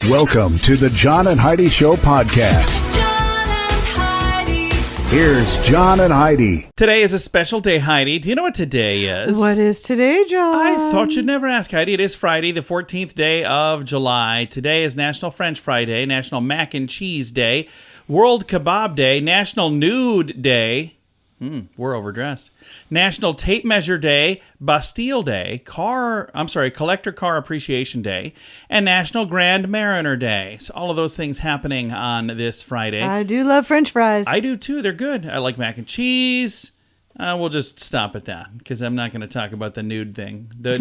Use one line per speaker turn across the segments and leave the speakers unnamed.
Welcome to the John and Heidi Show podcast.
John and Heidi.
Here's John and Heidi.
Today is a special day, Heidi. Do you know what today is?
What is today, John?
I thought you'd never ask, Heidi. It is Friday, the 14th day of July. Today is National French Fry Day, National Mac and Cheese Day, World Kebab Day, National Nude Day. We're overdressed. National Tape Measure Day, Bastille Day, Collector Car Appreciation Day, and National Grand Mariner Day. So all of those things happening on this Friday.
I do love French fries.
I do too. They're good. I like mac and cheese. We'll just stop at that because I'm not going to talk about the nude thing. The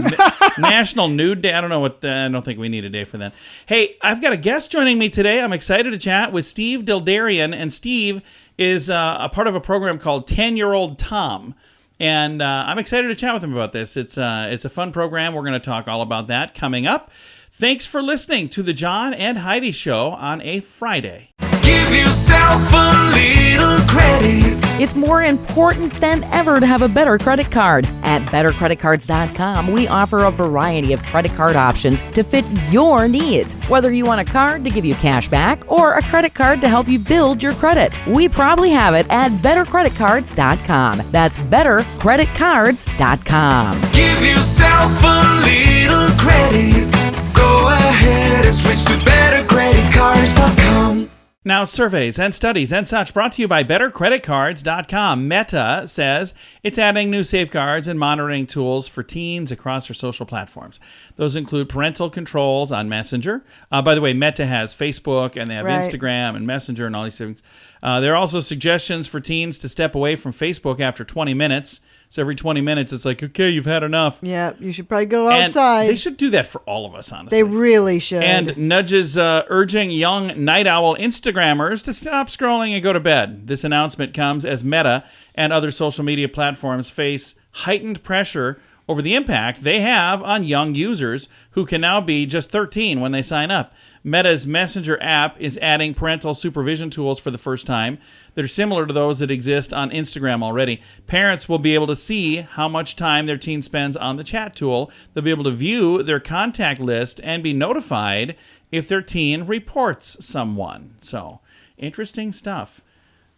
National Nude Day. I don't think we need a day for that. Hey, I've got a guest joining me today. I'm excited to chat with Steve Dildarian, and Steve is a part of a program called 10-Year-Old Tom. And I'm excited to chat with him about this. It's a fun program. We're going to talk all about that coming up. Thanks for listening to the John and Heidi Show on a Friday.
Give yourself a little credit.
It's more important than ever to have a better credit card. At bettercreditcards.com, we offer a variety of credit card options to fit your needs. Whether you want a card to give you cash back or a credit card to help you build your credit, we probably have it at bettercreditcards.com. That's bettercreditcards.com.
Give yourself a little credit. Go ahead and switch to bettercreditcards.com.
Now, surveys and studies and such brought to you by BetterCreditCards.com. Meta says it's adding new safeguards and monitoring tools for teens across their social platforms. Those include parental controls on Messenger. By the way, Meta has Facebook and they have Instagram and Messenger and all these things. There are also suggestions for teens to step away from Facebook after 20 minutes. So every 20 minutes, it's like, okay, you've had enough.
Yeah, you should probably go outside.
And they should do that for all of us, honestly.
They really should.
And nudges urging young night owl Instagrammers to stop scrolling and go to bed. This announcement comes as Meta and other social media platforms face heightened pressure over the impact they have on young users who can now be just 13 when they sign up. Meta's Messenger app is adding parental supervision tools for the first time. They're similar to those that exist on Instagram already. Parents will be able to see how much time their teen spends on the chat tool. They'll be able to view their contact list and be notified if their teen reports someone. So, interesting stuff.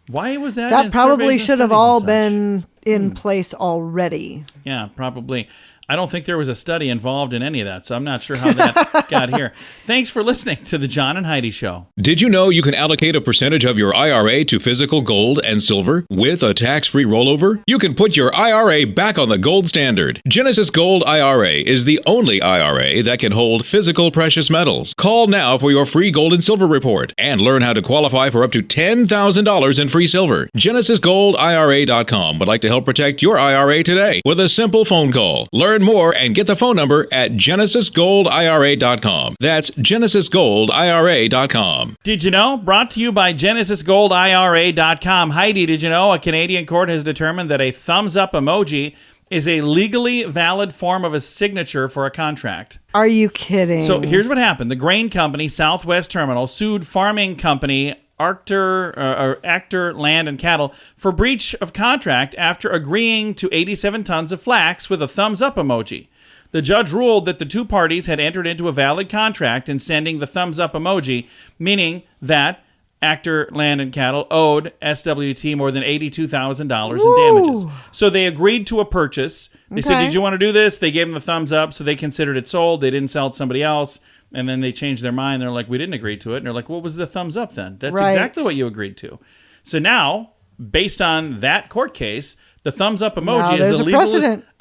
Why was that?
That
in
probably
surveys and
should have
studies
all
and such?
been in place already.
Yeah, probably. I don't think there was a study involved in any of that, so I'm not sure how that got here. Thanks for listening to the John and Heidi Show.
Did you know you can allocate a percentage of your IRA to physical gold and silver with a tax-free rollover? You can put your IRA back on the gold standard. Genesis Gold IRA is the only IRA that can hold physical precious metals. Call now for your free gold and silver report and learn how to qualify for up to $10,000 in free silver. GenesisGoldIRA.com would like to help protect your IRA today with a simple phone call. Learn more and get the phone number at GenesisGoldIRA.com. That's GenesisGoldIRA.com.
Did you know? Brought to you by GenesisGoldIRA.com. Heidi, did you know a Canadian court has determined that a thumbs up emoji is a legally valid form of a signature for a contract?
Are you kidding?
So here's what happened. The grain company, Southwest Terminal, sued farming company Actor Land and Cattle for breach of contract after agreeing to 87 tons of flax with a thumbs up emoji. The judge ruled that the two parties had entered into a valid contract in sending the thumbs up emoji, meaning that Actor Land and Cattle owed SWT more than $82,000 in damages. So they agreed to a purchase. They said, did you want to do this? They gave them the thumbs up, so they considered it sold. They didn't sell it to somebody else. And then they changed their mind. They're like, we didn't agree to it. And they're like, what was the thumbs up then? That's exactly what you agreed to. So now, based on that court case, the thumbs up emoji is a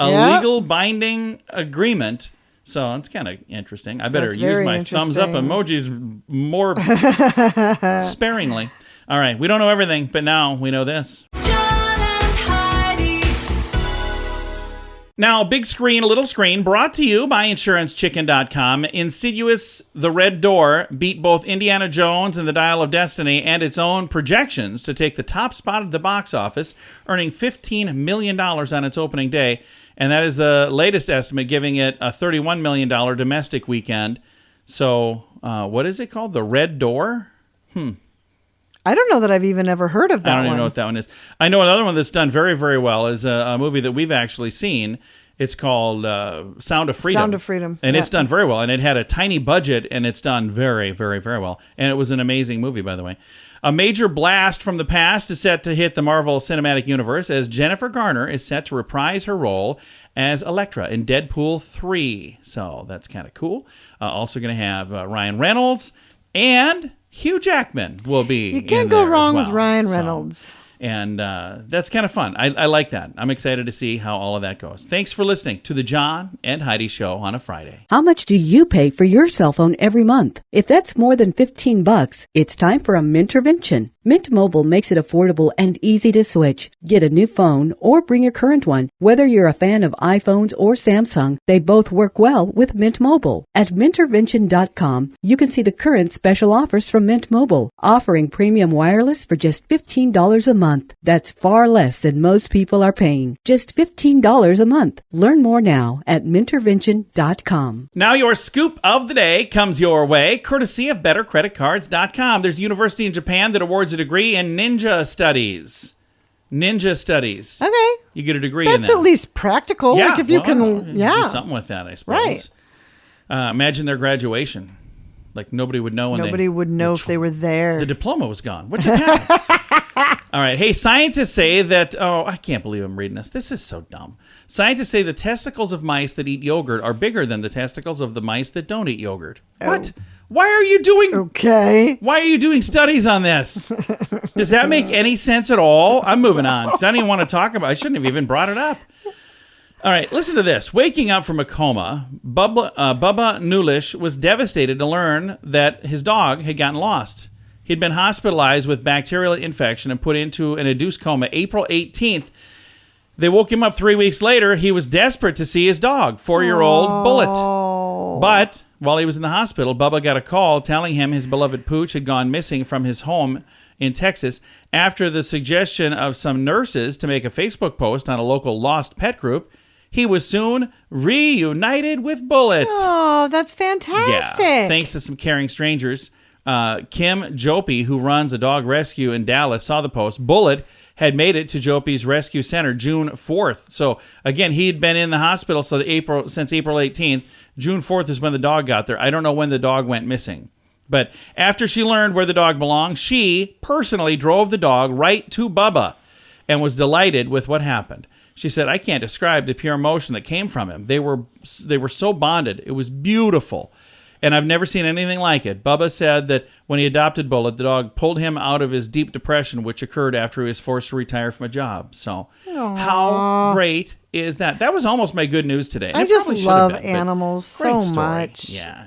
legal binding agreement. So it's kind of interesting. I better use my thumbs up emojis more sparingly. All right, we don't know everything, but now we know this. Now, big screen, little screen, brought to you by InsuranceChicken.com. Insidious The Red Door beat both Indiana Jones and The Dial of Destiny and its own projections to take the top spot at the box office, earning $15 million on its opening day. And that is the latest estimate, giving it a $31 million domestic weekend. So, what is it called? The Red Door?
I don't know that I've even ever heard of that one.
I don't even know what that one is. I know another one that's done very, very well is a movie that we've actually seen, It's called Sound of Freedom.
Sound of Freedom.
And
Yeah.
it's done very well. And it had a tiny budget, and it's done very, very, very well. And it was an amazing movie, by the way. A major blast from the past is set to hit the Marvel Cinematic Universe as Jennifer Garner is set to reprise her role as Elektra in Deadpool 3. So that's kind of cool. Also going to have Ryan Reynolds and Hugh Jackman will be.
You can't
in
go
there
wrong
as
with
well.
Ryan
So-
Reynolds.
And that's kind of fun. I like that. I'm excited to see how all of that goes. Thanks for listening to the John and Heidi Show on a Friday.
How much do you pay for your cell phone every month? If that's more than $15, it's time for a Mintervention. Mint Mobile makes it affordable and easy to switch. Get a new phone or bring your current one. Whether you're a fan of iPhones or Samsung, they both work well with Mint Mobile. At Mintervention.com, you can see the current special offers from Mint Mobile, offering premium wireless for just $15 a month. That's far less than most people are paying. Just $15 a month. Learn more now at Mintervention.com.
Now your scoop of the day comes your way, courtesy of BetterCreditCards.com. There's a university in Japan that awards a degree in ninja studies. Ninja studies.
Okay.
You get a degree in that.
That's at least practical.
Yeah,
Like if you
well,
can,
do something with that, I suppose.
Right.
Imagine their graduation. Like nobody would know when
Nobody would know if they were there.
the diploma was gone. What just happened? All right. Hey, scientists say that... Oh, I can't believe I'm reading this. This is so dumb. Scientists say the testicles of mice that eat yogurt are bigger than the testicles of the mice that don't eat yogurt. What? Why are you doing...
Okay.
Why are you doing studies on this? Does that make any sense at all? I'm moving on because I don't even want to talk about it. I shouldn't have even brought it up. All right, listen to this. Waking up from a coma, Bubba Newlish was devastated to learn that his dog had gotten lost. He'd been hospitalized with bacterial infection and put into an induced coma April 18th. They woke him up 3 weeks later. He was desperate to see his dog, 4-year-old Bullet. But while he was in the hospital, Bubba got a call telling him his beloved Pooch had gone missing from his home in Texas after the suggestion of some nurses to make a Facebook post on a local lost pet group. He was soon reunited with Bullet.
Oh, that's fantastic.
Yeah, thanks to some caring strangers. Kim Jopi, who runs a dog rescue in Dallas, saw the post. Bullet had made it to Jopi's rescue center June 4th. So, again, he'd been in the hospital since April 18th. June 4th is when the dog got there. I don't know when the dog went missing. But after she learned where the dog belonged, she personally drove the dog right to Bubba and was delighted with what happened. She said, "I can't describe the pure emotion that came from him. They were so bonded. It was beautiful. And I've never seen anything like it." Bubba said that when he adopted Bullet, the dog pulled him out of his deep depression, which occurred after he was forced to retire from a job. So how great is that? That was almost my good news today.
I
It
just
probably should have
love
been, but
animals
great
so
story.
much.
Yeah.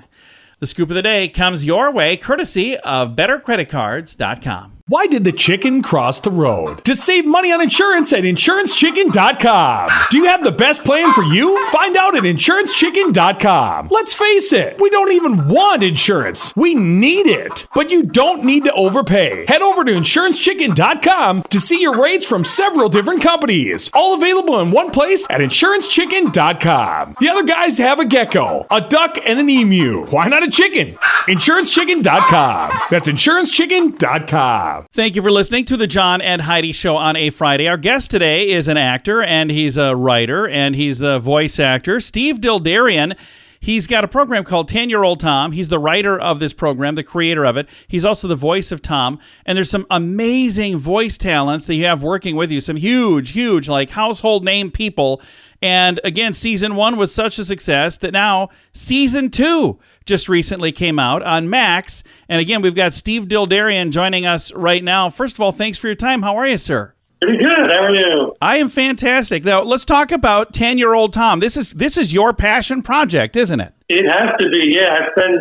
The scoop of the day comes your way, courtesy of BetterCreditCards.com.
Why did the chicken cross the road? To save money on insurance at InsuranceChicken.com. Do you have the best plan for you? Find out at InsuranceChicken.com. Let's face it, we don't even want insurance. We need it. But you don't need to overpay. Head over to InsuranceChicken.com to see your rates from several different companies. All available in one place at InsuranceChicken.com. The other guys have a gecko, a duck, and an emu. Why not a chicken? InsuranceChicken.com. That's InsuranceChicken.com.
Thank you for listening to the John and Heidi Show on a Friday. Our guest today is an actor, and he's a writer, and he's the voice actor, Steve Dildarian. He's got a program called 10-Year-Old Tom. He's the writer of this program, the creator of it. He's also the voice of Tom. And there's some amazing voice talents that you have working with you, some huge, like household name people. And again, season 1 was such a success that now season 2 just recently came out on Max. And again, we've got Steve Dildarian joining us right now. First of all, thanks for your time. How are you, sir?
Pretty good. How are you?
I am fantastic. Now, let's talk about 10-Year-Old Tom. This is your passion project, isn't it?
It has to be, yeah. I spend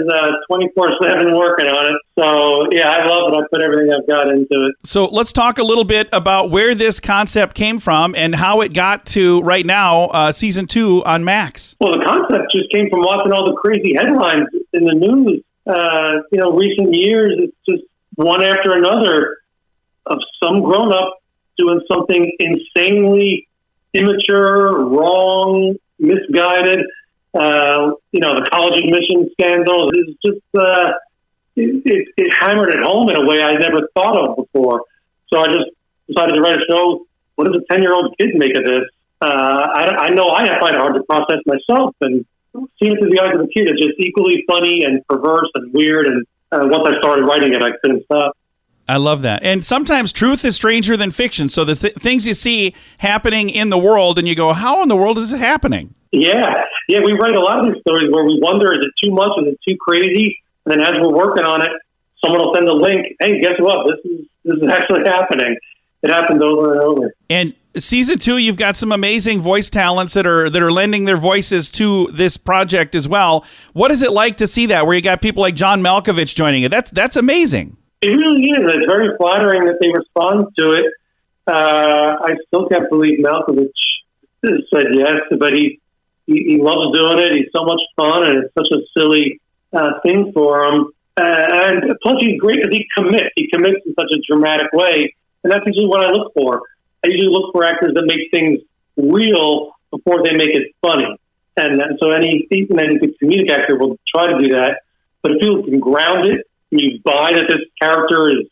24/7 working on it. So, yeah, I love it. I put everything I've got into it.
So let's talk a little bit about where this concept came from and how it got to right now, season 2 on Max.
Well, the concept just came from watching all the crazy headlines in the news. Recent years, it's just one after another of some grown-up doing something insanely immature, wrong, misguided. The college admission scandal is just, it hammered it home in a way I never thought of before. So I just decided to write a show. What does a 10-year-old kid make of this? I know I find it hard to process myself, and seeing it through the eyes of a kid is just equally funny and perverse and weird. And once I started writing it, I couldn't stop.
I love that. And sometimes truth is stranger than fiction. So the things you see happening in the world, and you go, how in the world is this happening?
Yeah. We write a lot of these stories where we wonder, is it too much? Is it too crazy? And then as we're working on it, someone will send a link. Hey, guess what? This is actually happening. It happens over and over.
And season 2, you've got some amazing voice talents that are lending their voices to this project as well. What is it like to see that, where you got people like John Malkovich joining it? That's amazing.
It really is. It's very flattering that they respond to it. I still can't believe Malkovich said yes, but he loves doing it. He's so much fun, and it's such a silly thing for him. And plus, he's great because he commits. He commits in such a dramatic way, and that's usually what I look for. I usually look for actors that make things real before they make it funny. And so any good comedic actor will try to do that. But if people can ground it, and you buy that this character is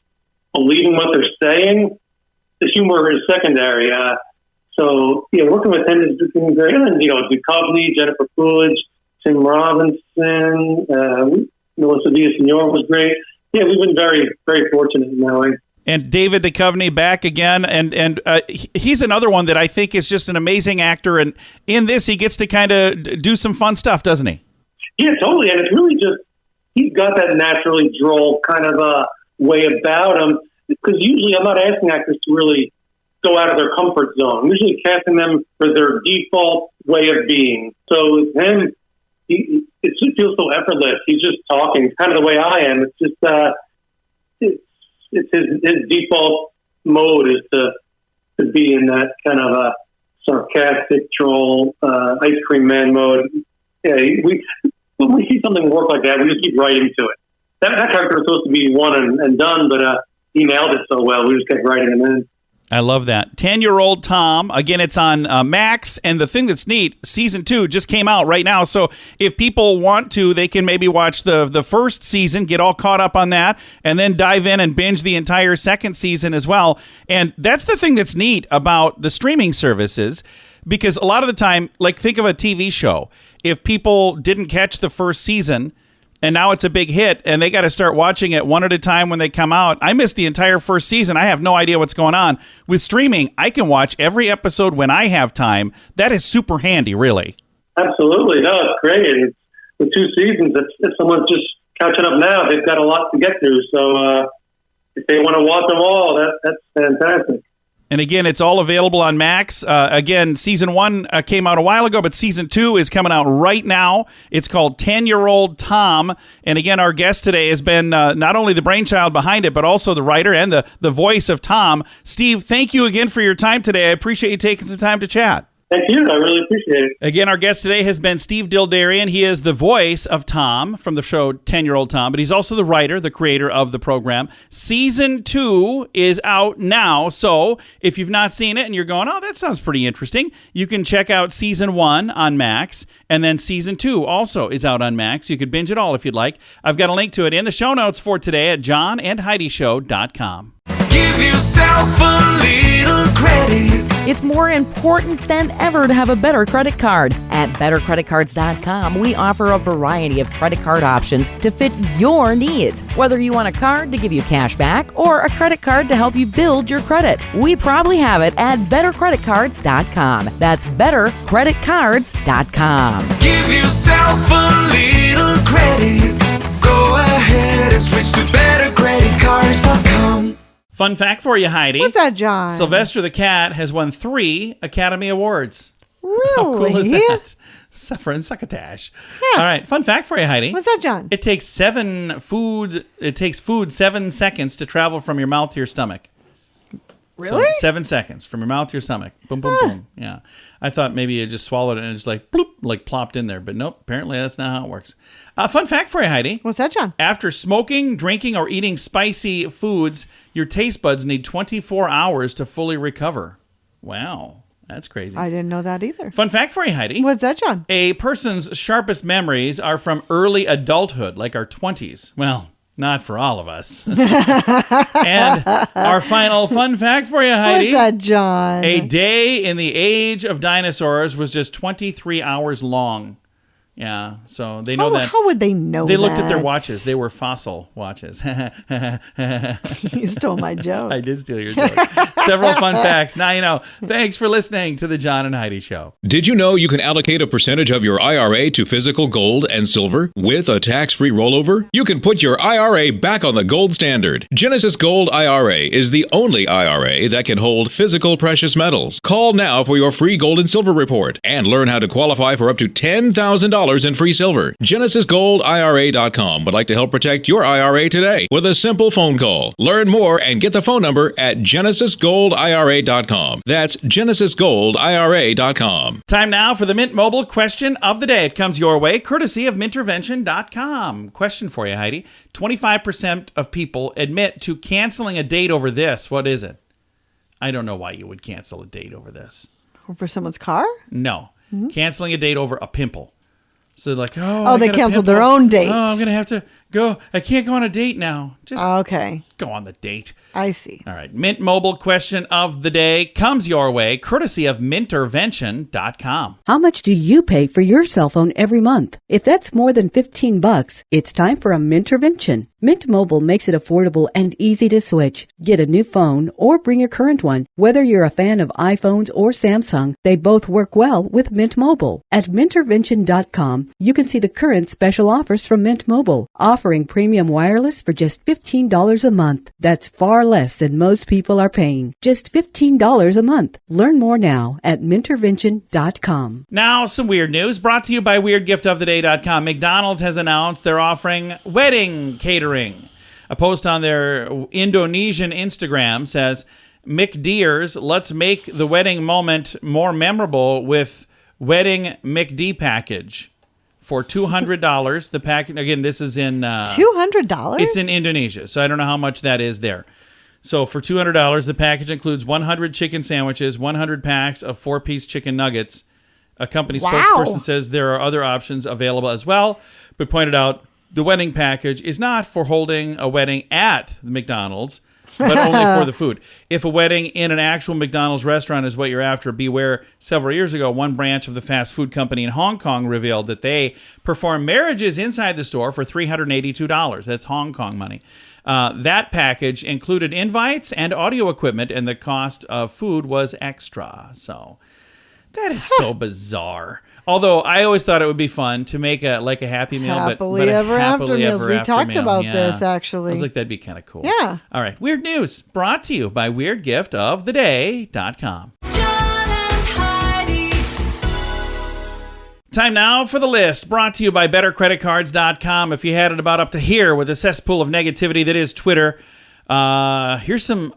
believing what they're saying, the humor is secondary. So, working with him has been great. And, Duchovny, Jennifer Coolidge, Tim Robinson, Melissa Villaseñor was great. Yeah, we've been very, very fortunate in that way.
And David Duchovny back again, and he's another one that I think is just an amazing actor. And in this, he gets to kind of do some fun stuff, doesn't he?
Yeah, totally. And it's really just, he's got that naturally droll kind of way about him. Because usually I'm not asking actors to really go out of their comfort zone. I'm usually casting them for their default way of being. So with him, it just feels so effortless. He's just talking. It's kind of the way I am. It's just, it's his default mode is to be in that kind of a sarcastic troll, ice cream man mode. Yeah, when we see something work like that, we just keep writing to it. That character was supposed to be one and done, but he nailed it so well. We just kept writing him in.
I love that. 10-year-old Tom. Again, it's on Max. And the thing that's neat, season 2 just came out right now. So if people want to, they can maybe watch the first season, get all caught up on that, and then dive in and binge the entire second season as well. And that's the thing that's neat about the streaming services, because a lot of the time, like, think of a TV show. If people didn't catch the first season, and now it's a big hit, and they got to start watching it one at a time when they come out. I missed the entire first season. I have no idea what's going on. With streaming, I can watch every episode when I have time. That is super handy, really.
Absolutely. No, it's great. It's the 2 seasons. If someone's just catching up now, they've got a lot to get through. So if they want to watch them all, that's fantastic.
And again, it's all available on Max. Again, season 1 came out a while ago, but season 2 is coming out right now. It's called 10-Year-Old Tom. And again, our guest today has been not only the brainchild behind it, but also the writer and the voice of Tom. Steve, thank you again for your time today. I appreciate you taking some time to chat.
Thank you. I really appreciate it.
Again, our guest today has been Steve Dildarian. He is the voice of Tom from the show 10-Year-Old Tom, but he's also the writer, the creator of the program. Season 2 is out now, so if you've not seen it and you're going, oh, that sounds pretty interesting, you can check out Season 1 on Max, and then Season 2 also is out on Max. You could binge it all if you'd like. I've got a link to it in the show notes for today at johnandheidishow.com.
Give yourself a little credit.
It's more important than ever to have a better credit card. At bettercreditcards.com, we offer a variety of credit card options to fit your needs. Whether you want a card to give you cash back or a credit card to help you build your credit, we probably have it at bettercreditcards.com. That's bettercreditcards.com.
Give yourself a little credit. Go ahead and switch to bettercreditcards.com.
Fun fact for you, Heidi.
What's that, John?
Sylvester the Cat has won 3 Academy Awards.
Really?
How cool is that? Suffer and succotash.
Yeah.
All right, fun fact for you, Heidi.
What's that, John?
It takes food 7 seconds to travel from your mouth to your stomach.
Really?
So 7 seconds from your mouth to your stomach. Boom, boom, boom. Yeah. I thought maybe you just swallowed it and it just like bloop, like plopped in there. But nope, apparently that's not how it works. Fun fact for you, Heidi.
What's that, John?
After smoking, drinking, or eating spicy foods, your taste buds need 24 hours to fully recover. Wow. That's crazy.
I didn't know that either.
Fun fact for you, Heidi.
What's that, John?
A person's sharpest memories are from early adulthood, like our 20s. Well, Not for all of us. And our final fun fact for you, Heidi.
What's that, John?
A day in the age of dinosaurs was just 23 hours long. Yeah, so they know that.
How would they know
They
that?
looked at their watches. They were fossil watches.
You stole my joke.
I did steal your joke. Several fun facts. Now you know. Thanks for listening to the John and Heidi Show.
Did you know you can allocate a percentage of your IRA to physical gold and silver with a tax-free rollover? You can put your IRA back on the gold standard. Genesis Gold IRA is the only IRA that can hold physical precious metals. Call now for your free gold and silver report and learn how to qualify for up to $10,000 in free silver. GenesisGoldIRA.com would like to help protect your IRA today with a simple phone call. Learn more and get the phone number at GenesisGoldIRA.com. That's GenesisGoldIRA.com.
Time now for the Mint Mobile question of the day. It comes your way, courtesy of Mintervention.com. Question for you, Heidi. 25% of people admit to canceling a date over this. What is it? I don't know why you would cancel a date over this.
For someone's car?
No. Canceling a date over a pimple. So like,
they canceled their own date.
Oh, I'm going to have to go. I can't go on a date now. Just
okay.
Go on the date.
I see.
All right. Mint Mobile question of the day comes your way, courtesy of Mintervention.com.
How much do you pay for your cell phone every month? If that's more than $15, it's time for a Mintervention. Mint Mobile makes it affordable and easy to switch. Get a new phone or bring your current one. Whether you're a fan of iPhones or Samsung, they both work well with Mint Mobile. At Mintervention.com, you can see the current special offers from Mint Mobile, offering premium wireless for just $15 a month. That's far less than most people are paying. Just $15 a month. Learn more now at Mintervention.com.
Now, some weird news brought to you by WeirdGiftOfTheDay.com. McDonald's has announced they're offering wedding catering. A post on their Indonesian Instagram says, McDeers, let's make the wedding moment more memorable with wedding McD package. For $200, the package, again, this is in...
$200?
It's in Indonesia, so I don't know how much that is there. So for $200, the package includes 100 chicken sandwiches, 100 packs of 4-piece chicken nuggets. A company spokesperson says there are other options available as well, but pointed out the wedding package is not for holding a wedding at the McDonald's, but only for the food. If a wedding in an actual McDonald's restaurant is what you're after, beware. Several years ago, one branch of the fast food company in Hong Kong revealed that they perform marriages inside the store for $382. That's Hong Kong money. That package included invites and audio equipment, and the cost of food was extra. So that is so bizarre. Although I always thought it would be fun to make a Happy Meal,
Happily
but a
Ever After
Happily
Meals.
Ever
We
After
talked
Meal.
about
Yeah.
this, actually.
I was like, that'd be kind of cool.
Yeah.
All right. Weird news brought to you by WeirdGiftOfTheDay.com.
John and Heidi.
Time now for the list, brought to you by BetterCreditCards.com. If you had it about up to here with a cesspool of negativity that is Twitter, here's some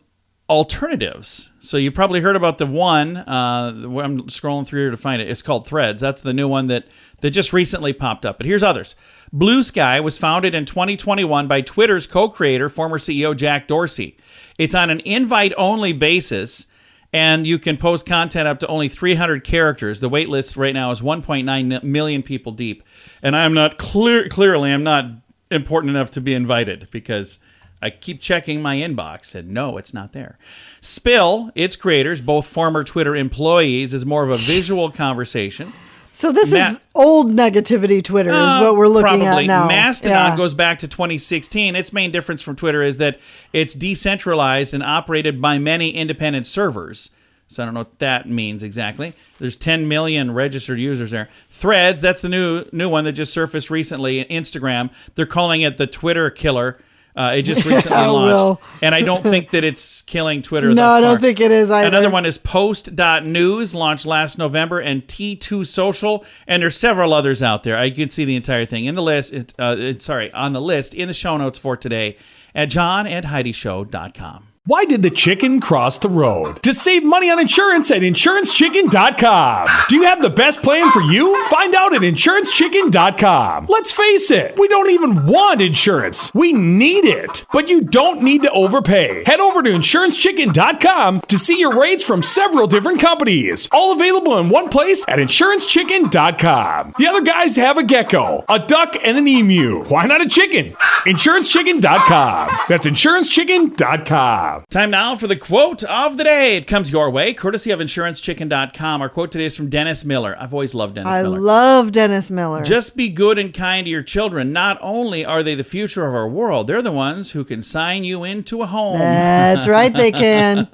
alternatives. So you probably heard about the one, I'm scrolling through here to find it. It's called Threads. That's the new one that just recently popped up. But here's others. Blue Sky was founded in 2021 by Twitter's co-creator, former CEO Jack Dorsey. It's on an invite-only basis, and you can post content up to only 300 characters. The wait list right now is 1.9 million people deep. And I'm not clearly, I'm not important enough to be invited because I keep checking my inbox, and no, it's not there. Spill, its creators, both former Twitter employees, is more of a visual conversation.
So this is old negativity Twitter is what we're looking at now.
Mastodon goes back to 2016. Its main difference from Twitter is that it's decentralized and operated by many independent servers. So I don't know what that means exactly. There's 10 million registered users there. Threads, that's the new one that just surfaced recently. Instagram, they're calling it the Twitter killer. It just recently launched. And I don't think that it's killing Twitter thus far.
No, I don't think it is either.
Another one is Post.News, launched last November, and T2 Social, and there's several others out there. You can see the entire thing in the list. On the list in the show notes for today at johnandheidishow.com.
Why did the chicken cross the road? To save money on insurance at InsuranceChicken.com. Do you have the best plan for you? Find out at InsuranceChicken.com. Let's face it, we don't even want insurance. We need it. But you don't need to overpay. Head over to InsuranceChicken.com to see your rates from several different companies. All available in one place at InsuranceChicken.com. The other guys have a gecko, a duck, and an emu. Why not a chicken? InsuranceChicken.com. That's InsuranceChicken.com.
Time now for the quote of the day. It comes your way, courtesy of InsuranceChicken.com. Our quote today is from Dennis Miller. I've always loved Dennis Miller.
I love Dennis Miller.
Just be good and kind to your children. Not only are they the future of our world, they're the ones who can sign you into a home.
That's right, they can.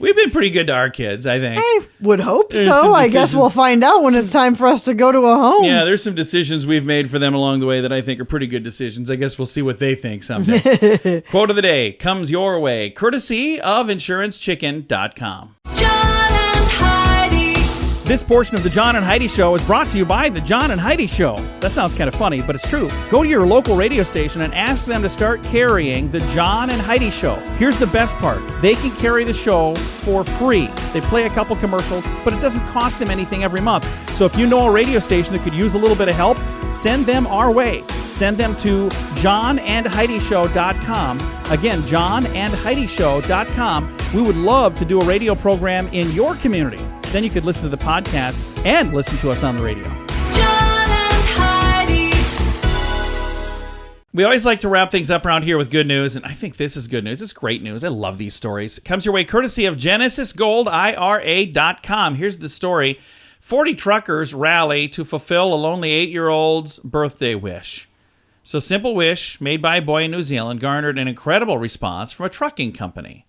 We've been pretty good to our kids, I think.
I would hope
There's
so.
some
I guess we'll find out when it's time for us to go to a home.
Yeah, there's some decisions we've made for them along the way that I think are pretty good decisions. I guess we'll see what they think someday. Quote of the day comes your way, courtesy of InsuranceChicken.com.
John and Heidi.
This portion of the John and Heidi Show is brought to you by the John and Heidi Show. That sounds kind of funny, but it's true. Go to your local radio station and ask them to start carrying the John and Heidi Show. Here's the best part. They can carry the show for free. They play a couple commercials, but it doesn't cost them anything every month. So if you know a radio station that could use a little bit of help, send them our way. Send them to johnandheidishow.com. Again, johnandheidishow.com. We would love to do a radio program in your community. Then you could listen to the podcast and listen to us on the radio.
John and Heidi.
We always like to wrap things up around here with good news, and I think this is good news. It's great news. I love these stories. It comes your way courtesy of GenesisGoldIRA.com. Here's the story. 40 truckers rally to fulfill a lonely 8-year-old's birthday wish. So, simple wish made by a boy in New Zealand garnered an incredible response from a trucking company.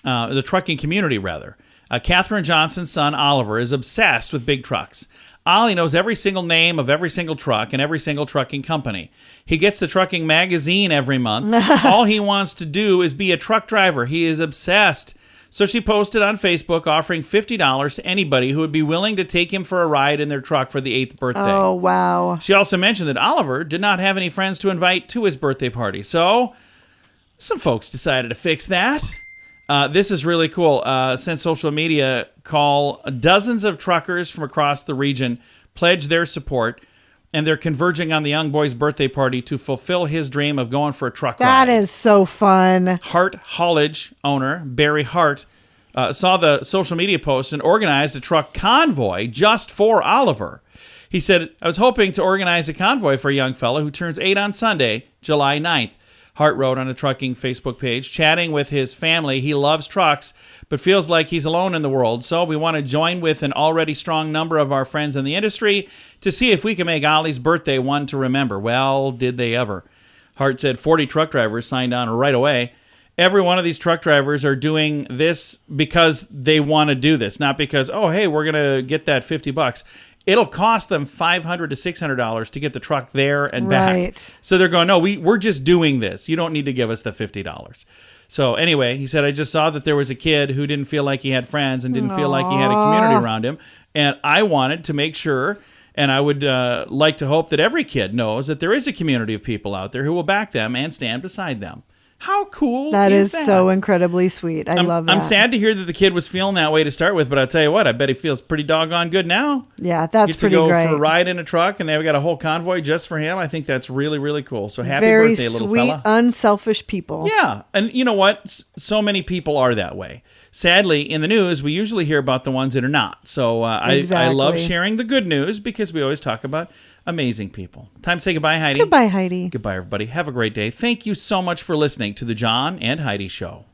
The trucking community, rather. Katherine Johnson's son, Oliver, is obsessed with big trucks. Ollie knows every single name of every single truck and every single trucking company. He gets the trucking magazine every month. All he wants to do is be a truck driver. He is obsessed. So she posted on Facebook offering $50 to anybody who would be willing to take him for a ride in their truck for the 8th birthday.
Oh, wow.
She also mentioned that Oliver did not have any friends to invite to his birthday party. So some folks decided to fix that. This is really cool. Since social media call dozens of truckers from across the region pledge their support, and they're converging on the young boy's birthday party to fulfill his dream of going for a truck ride.
That is so fun.
Hart Haulage owner Barry Hart saw the social media post and organized a truck convoy just for Oliver. He said, I was hoping to organize a convoy for a young fellow who turns 8 on Sunday, July 9th. Hart wrote on a trucking Facebook page, chatting with his family. He loves trucks, but feels like he's alone in the world. So we want to join with an already strong number of our friends in the industry to see if we can make Ollie's birthday one to remember. Well, did they ever? Hart said 40 truck drivers signed on right away. Every one of these truck drivers are doing this because they want to do this, not because, oh, hey, we're going to get that $50. It'll cost them $500 to $600 to get the truck there and back.
Right.
So they're going, no, we're just doing this. You don't need to give us the $50. So anyway, he said, I just saw that there was a kid who didn't feel like he had friends and didn't feel like he had a community around him. And I wanted to make sure, and I would like to hope that every kid knows that there is a community of people out there who will back them and stand beside them. How cool
that
is that?
So incredibly sweet. I love that.
I'm sad to hear that the kid was feeling that way to start with, but I'll tell you what, I bet he feels pretty doggone good now.
Yeah, that's
Get
pretty
to go
great.
for a ride in a truck, and they've got a whole convoy just for him. I think that's really, really cool. So happy
Very
birthday, little
sweet,
fella.
unselfish people.
Yeah, and you know what? So many people are that way. Sadly, in the news, we usually hear about the ones that are not. So I love sharing the good news because we always talk about amazing people. Time to say goodbye, Heidi.
Goodbye, Heidi.
Goodbye, everybody. Have a great day. Thank you so much for listening to the John and Heidi Show.